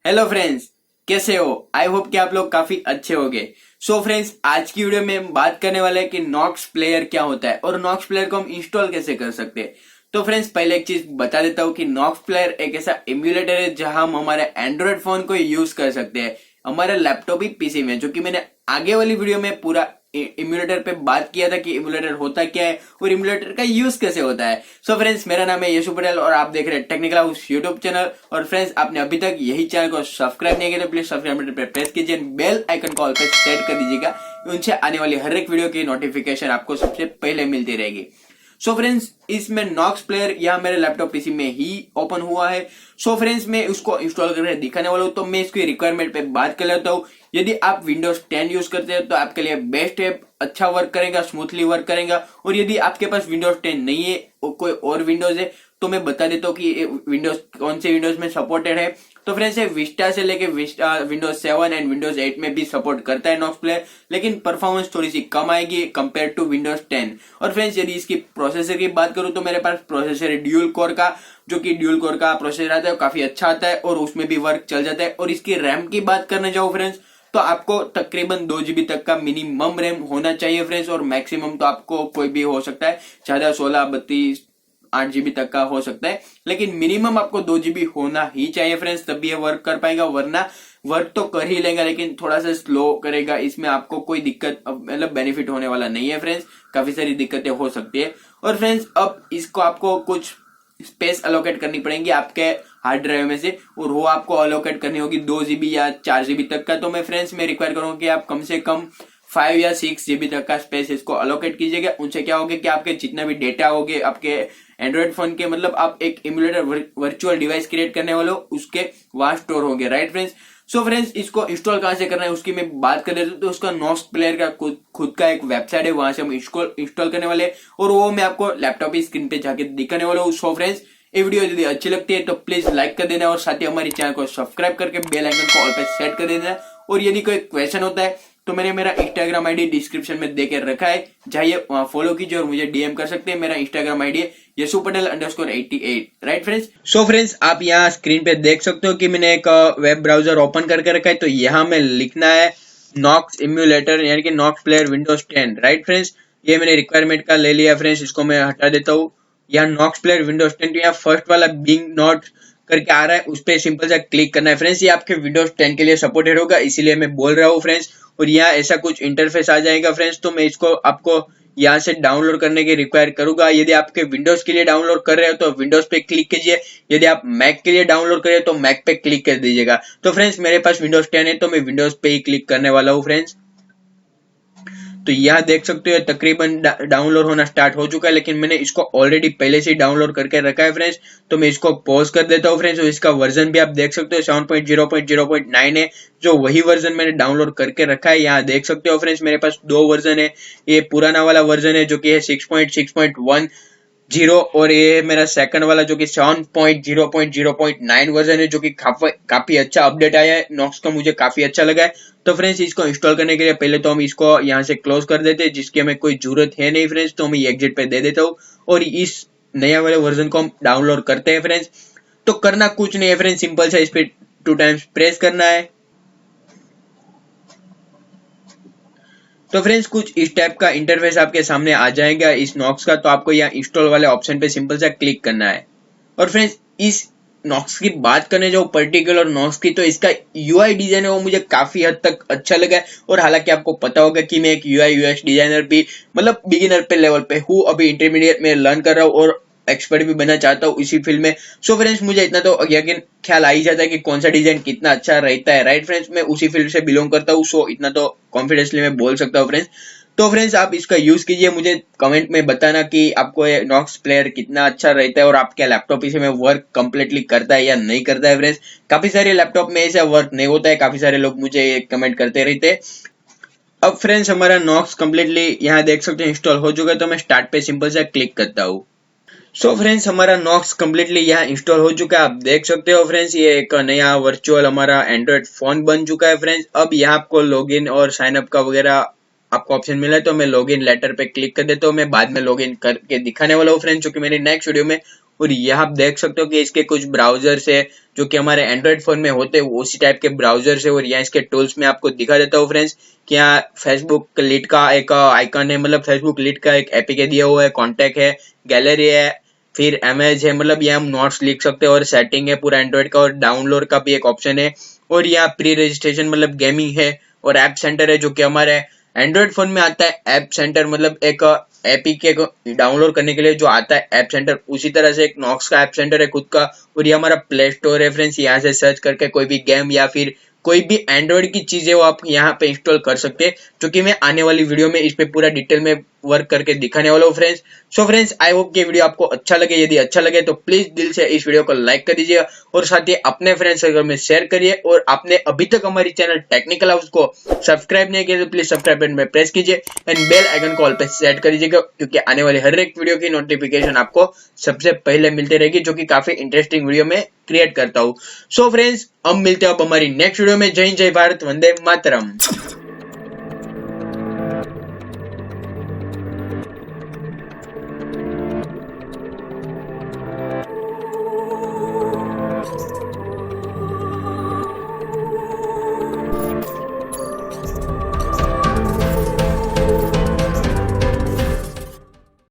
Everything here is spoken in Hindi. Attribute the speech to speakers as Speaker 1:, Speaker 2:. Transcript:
Speaker 1: हेलो फ्रेंड्स, कैसे हो? आई होप कि आप लोग काफी अच्छे होंगे। सो फ्रेंड्स, आज की वीडियो में हम बात करने वाले हैं कि नॉक्स प्लेयर क्या होता है और नॉक्स प्लेयर को हम इंस्टॉल कैसे कर सकते हैं। तो फ्रेंड्स, पहले एक चीज बता देता हूँ कि नॉक्स प्लेयर एक ऐसा एम्यूलेटर है जहां हम हमारे एंड्रॉइड फोन को यूज कर सकते हैं हमारे लैपटॉप ही पीसी में, जो कि मैंने आगे वाली वीडियो में पूरा इम्यूलेटर पे बात किया था कि इम्यूलेटर होता क्या है और इम्यूलेटर का यूज कैसे होता है। सो फ्रेंड्स, मेरा नाम है यशु पटेल और आप देख रहे हैं टेक्निकल हाउस यूट्यूब चैनल। और फ्रेंड्स, आपने अभी तक यही चैनल को सब्सक्राइब नहीं किया तो प्लीज सब्सक्राइब बटन पर प्रेस कीजिए, बेल आइकन को ऑल पे सेट कर दीजिएगा। उनसे आने वाली हर एक वीडियो की नोटिफिकेशन आपको सबसे पहले मिलती रहेगी। सो फ्रेंड्स, इसमें नॉक्स प्लेयर यहाँ मेरे लैपटॉप पीसी में ही ओपन हुआ है। सो फ्रेंड्स, मैं उसको इंस्टॉल करके दिखाने वाला हूँ, तो मैं इसकी रिक्वायरमेंट पे बात कर लेता हूँ। यदि आप विंडोज 10 यूज करते हैं तो आपके लिए बेस्ट है, अच्छा वर्क करेगा, स्मूथली वर्क करेगा। और यदि आपके पास विंडोज 10 नहीं है और कोई और विंडोज है तो मैं बता देता हूँ कि विंडोज कौन से विंडोज में सपोर्टेड है। तो फ्रेंड्स, ये विस्टा से लेके विंडोज 7 एंड विंडोज 8 में भी सपोर्ट करता है नॉक्स प्लेयर, लेकिन परफॉर्मेंस थोड़ी सी कम आएगी कंपेयर टू विंडोज 10। और फ्रेंड्स, यदि इसकी प्रोसेसर की बात करूं तो मेरे पास प्रोसेसर है ड्यूल कोर का, जो कि ड्यूल कोर का प्रोसेसर आता है, काफी अच्छा आता है और उसमें भी वर्क चल जाता है। और इसकी रैम की बात करने जाओ फ्रेंड्स, तो आपको तकरीबन 2 GB तक का मिनिमम रैम होना चाहिए फ्रेंड्स, और मैक्सिमम तो आपको कोई भी हो सकता है, ज्यादा 16, 32, 8 GB तक का हो सकता है, लेकिन मिनिमम आपको 2 GB होना ही चाहिए फ्रेंड्स, तभी ये वर्क कर पाएगा। वरना वर्क तो कर ही लेगा लेकिन थोड़ा सा स्लो करेगा, इसमें आपको कोई दिक्कत मतलब बेनिफिट होने वाला नहीं है फ्रेंड्स, काफी सारी दिक्कतें हो सकती है। और फ्रेंड्स, अब इसको आपको कुछ स्पेस अलोकेट करनी पड़ेगी आपके हार्ड ड्राइव में से, और वो आपको अलोकेट करनी होगी 2 GB या 4 GB तक का। तो मैं फ्रेंड्स रिक्वायर करूंगा कि आप कम से कम 5 या 6 GB तक का स्पेस इसको अलोकेट कीजिएगा। उनसे क्या होगा कि आपके जितना भी डेटा होगे आपके एंड्रॉइड फोन के, मतलब आप एक इम्यूलेटर वर्चुअल डिवाइस क्रिएट करने वाले हो, उसके वहां स्टोर होंगे, राइट फ्रेंड्स। सो फ्रेंड्स, इसको इंस्टॉल कहां से करना है उसकी मैं बात कर लेता हूं। तो उसका नॉक्स प्लेयर का खुद का एक वेबसाइट है, वहां से हम इंस्टॉल करने वाले हैं और वो मैं आपको लैपटॉप की स्क्रीन पे जाके दिखाने वाला हूँ। सो फ्रेंड्स, ये वीडियो यदि अच्छी लगती है तो प्लीज लाइक कर देना और साथ ही हमारे चैनल को सब्सक्राइब करके बेल आइकन को ऑल पे सेट कर देना। और यदि कोई क्वेश्चन होता है तो मैंने मेरा इंस्टाग्राम आईडी डिस्क्रिप्शन में देकर रखा है, जाइए वहां फॉलो कीजिए और मुझे डीएम कर सकते हैं। मेरा इंस्टाग्राम आईडी है yasupatel_88, right friends. So friends, आप यहाँ स्क्रीन पे देख सकते हो कि मैंने एक वेब ब्राउजर ओपन करके रखा है। तो यहाँ में लिखना है नॉक्स इम्यूलेटर यानी कि Nox player Windows 10, right friends. ये मैंने रिक्वायरमेंट का ले लिया फ्रेंड्स, इसको मैं हटा देता हूँ। यहाँ नॉक्स प्लेयर विंडोज 10, तो यहाँ फर्स्ट वाला बिंग नॉट करके आ रहा है, उस पर सिंपल सा क्लिक करना है फ्रेंड्स। ये आपके विंडोज 10 के लिए सपोर्टेड होगा, इसीलिए मैं बोल रहा हूँ फ्रेंड्स। और यहाँ ऐसा कुछ इंटरफेस आ जाएगा फ्रेंड्स। तो मैं इसको आपको यहाँ से डाउनलोड करने की रिक्वायर करूंगा। यदि आपके विंडोज के लिए डाउनलोड कर रहे हो तो विंडोज पे क्लिक कीजिए, यदि आप मैक के लिए डाउनलोड कर रहे हो तो मैक पे क्लिक कर दीजिएगा। तो फ्रेंड्स, मेरे पास विंडोज 10 है तो मैं विंडोज पे ही क्लिक करने वाला हूँ फ्रेंड्स। तो यहाँ देख सकते हो तकरीबन डाउनलोड होना स्टार्ट हो चुका है, लेकिन मैंने इसको ऑलरेडी पहले से ही डाउनलोड करके रखा है फ्रेंड्स। तो मैं इसको पॉज कर देता हूँ फ्रेंड्स। और इसका वर्जन भी आप देख सकते हो 7.0.0.9 है, जो वही वर्जन मैंने डाउनलोड करके रखा है। यहाँ देख सकते हो फ्रेंड्स, मेरे पास 2 वर्जन है। ये पुराना वाला वर्जन है जो कि है 6.6.10, और ये मेरा सेकंड वाला जो कि 7.0.0.9 वर्जन है, जो कि काफी अच्छा अपडेट आया है नॉक्स का, मुझे काफी अच्छा लगा है। तो फ्रेंड्स, इसको इंस्टॉल करने के लिए पहले तो हम इसको यहाँ से क्लोज कर देते हैं, जिसकी हमें कोई जरूरत है नहीं फ्रेंड्स। तो मैं एग्जिट पे दे देता हूँ और इस नया वाले वर्जन को हम डाउनलोड करते हैं फ्रेंड्स। तो करना कुछ नहीं है फ्रेंड्स, सिंपल सा इस पे 2 टाइम्स प्रेस करना है। तो फ्रेंड्स, कुछ इस टाइप का इंटरफेस आपके सामने आ जाएगा इस नॉक्स का। तो आपको यहाँ इंस्टॉल वाले ऑप्शन पे सिंपल सा क्लिक करना है। और फ्रेंड्स, इस नॉक्स की बात करने जो पर्टिकुलर नॉक्स की, तो इसका यूआई डिजाइन है वो मुझे काफी हद तक अच्छा लगा है। और हालांकि आपको पता होगा कि मैं एक यूआई यूएक्स डिजाइनर भी मतलब बिगिनर पे लेवल पे हूँ, अभी इंटरमीडिएट में लर्न कर रहा हूँ और एक्सपर्ट भी बनना चाहता हूँ इसी फील्ड में। सो फ्रेंड्स, मुझे इतना तो यकीन ख्याल आ ही जाता है कि कौन सा डिजाइन कितना अच्छा रहता है, राइट फ्रेंड्स। मैं उसी फील्ड से बिलोंग करता हूँ, सो इतना तो कॉन्फिडेंसली मैं बोल सकता हूँ फ्रेंड्स। तो फ्रेंड्स, आप इसका यूज कीजिए, मुझे कमेंट में बताना कि आपको ये नॉक्स प्लेयर कितना अच्छा रहता है और आपके लैपटॉप इसे में वर्क कंप्लीटली करता है या नहीं करता है फ्रेंड्स। काफी सारे लैपटॉप में ऐसा वर्क नहीं होता है, काफी सारे लोग मुझे कमेंट करते रहते हैं। अब फ्रेंड्स, हमारा नॉक्स कंप्लीटली यहाँ देख सकते हैं इंस्टॉल हो चुका है। तो मैं स्टार्ट पे सिंपल सा क्लिक करता हूँ। सो फ्रेंड्स, हमारा नॉक्स कंप्लीटली यहाँ इंस्टॉल हो चुका है। आप देख सकते हो फ्रेंड्स, ये एक नया वर्चुअल हमारा एंड्रॉइड फोन बन चुका है फ्रेंड्स। अब यहाँ आपको लॉगिन और साइन अप का वगैरह आपको ऑप्शन मिला है। तो मैं लॉगिन लेटर पे क्लिक कर देता हूँ। मैं बाद में लॉगिन करके दिखाने वाला हूँ फ्रेंड्स, जो कि मैंने नेक्स्ट वीडियो में और यहाँ आप देख सकते हो कि इसके कुछ ब्राउजर्स है जो कि हमारे एंड्रॉइड फोन में होते हैं, उसी टाइप के ब्राउजर्स है। और यहाँ इसके टूल्स में आपको दिखा देता हूँ फ्रेंड्स कि यहाँ फेसबुक लीड का एक आइकन है, मतलब फेसबुक लीड का एक एपीके दिया हुआ है, कॉन्टैक्ट है, गैलरी है, फिर इमेज है, मतलब ये हम नोट्स लिख सकते हैं, और सेटिंग है पूरा एंड्रॉइड का, और डाउनलोड का भी एक ऑप्शन है, और यहाँ प्री रजिस्ट्रेशन मतलब गेमिंग है, और ऐप सेंटर है जो कि हमारे एंड्रॉइड फोन में आता है। ऐप सेंटर मतलब एक एपीके को डाउनलोड करने के लिए जो आता है ऐप सेंटर, उसी तरह से एक नॉक्स का ऐप सेंटर है खुद का। और ये हमारा प्ले स्टोर है फ्रेंड्स, यहाँ से सर्च करके कोई भी गेम या फिर कोई भी एंड्रॉइड की चीजें वो आप यहाँ पे इंस्टॉल कर सकते हैं, जो कि मैं आने वाली वीडियो में इस पे पूरा डिटेल में वर्क करके दिखाने वाला हूँ friends. So friends, I hope कि वीडियो आपको अच्छा लगे। यदि अच्छा लगे तो प्लीज दिल से इस वीडियो को लाइक कर दीजिए, और साथ ही अपने फ्रेंड्स सर्कल में शेयर करिए। और आपने अभी तक हमारी चैनल टेक्निकल हाउस को सब्सक्राइब नहीं किया तो प्लीज सब्सक्राइब बटन में प्रेस कीजिए एंड बेल आइकन को ऑल पे सेट कर दीजिएगा, क्योंकि आने वाली हर एक वीडियो की नोटिफिकेशन आपको सबसे पहले मिलती रहेगी, जो कि काफी इंटरेस्टिंग वीडियो में क्रिएट करता हूँ। सो फ्रेंड्स, हम मिलते हैं अब हमारी नेक्स्ट वीडियो में। जय हिंद, जय भारत, वंदे मातरम।